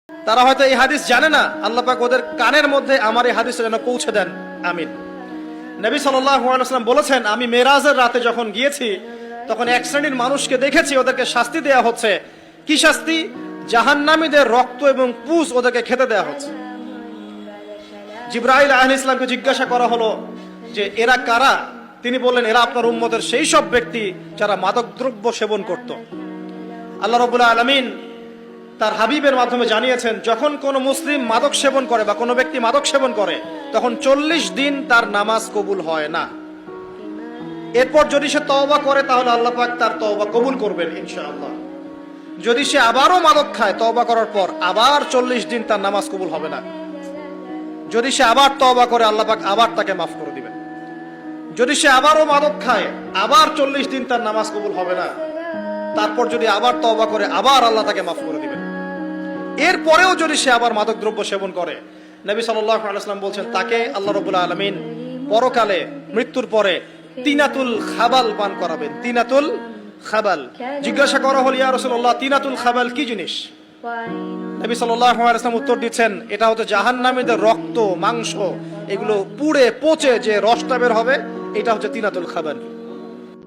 তারা হয়তো এই হাদিস জানে না, আল্লাহ পাক ওদের কানের মধ্যে আমার এই হাদিসটা যেন পৌঁছে দেন, আমিন। নবী সাল্লাল্লাহু আলাইহি ওয়াসাল্লাম বলেছেন, আমি মেরাজের রাতে যখন গিয়েছি তখন এক শ্রেণীর মানুষকে দেখেছি, ওদেরকে শাস্তি দেয়া হচ্ছে। কি শাস্তি? জাহান্নামীদের রক্ত এবং পুঁজ ওদেরকে খেতে দেয়া হচ্ছে। জিবরাইল আলাইহিস সালামকে জিজ্ঞাসা করা হলো যে এরা কারা? তিনি বললেন, এরা আপনার উম্মতের সেই সব ব্যক্তি যারা মাদকদ্রব্য সেবন করত। আল্লাহ রাব্বুল আলামিন তার হাবিবের মাধ্যমে জানিয়েছেন, যখন কোনো মুসলিম মাদক সেবন করে বা কোনো ব্যক্তি মাদক সেবন করে তখন 40 দিন তার নামাজ কবুল হয় না। এরপর যদি সে তওবা করে তাহলে আল্লাহ পাক তার তওবা কবুল করবেন ইনশাআল্লাহ। যদি সে আবারও মাদক খায় তওবা করার পর, আবার 40 দিন তার নামাজ কবুল হবে না। যদি সে আবার তওবা করে আল্লাহ পাক আবার তাকে মাফ করে দিবেন। যদি সে আবারও মাদক খায় আবার 40 দিন তার নামাজ কবুল হবে না। তারপর যদি আবার তওবা করে আবার আল্লাহ তাকে মাফ করে দিবেন। এরপরেও যদি সে আবার মাদক দ্রব্য সেবন করে, নবী সাল্লাল্লাহু আলাইহি ওয়াসাল্লাম বলছেন তাকে আল্লাহ রাব্বুল আলামিন পরকালে মৃত্যুর পরে তিনাতুল খাবাল পান করাবেন। তিনাতুল খাবাল। জিজ্ঞাসা করা হল, ইয়া রাসূলুল্লাহ, তিনাতুল খাবাল কি জিনিস? নবী সাল্লাল্লাহু আলাইহি ওয়াসাল্লাম উত্তর দিচ্ছেন, এটা হচ্ছে জাহান্নামীদের রক্ত, মাংস, এগুলো পুড়ে পচে যে রসটা বের হবে, এটা হচ্ছে তিনাতুল খাবাল।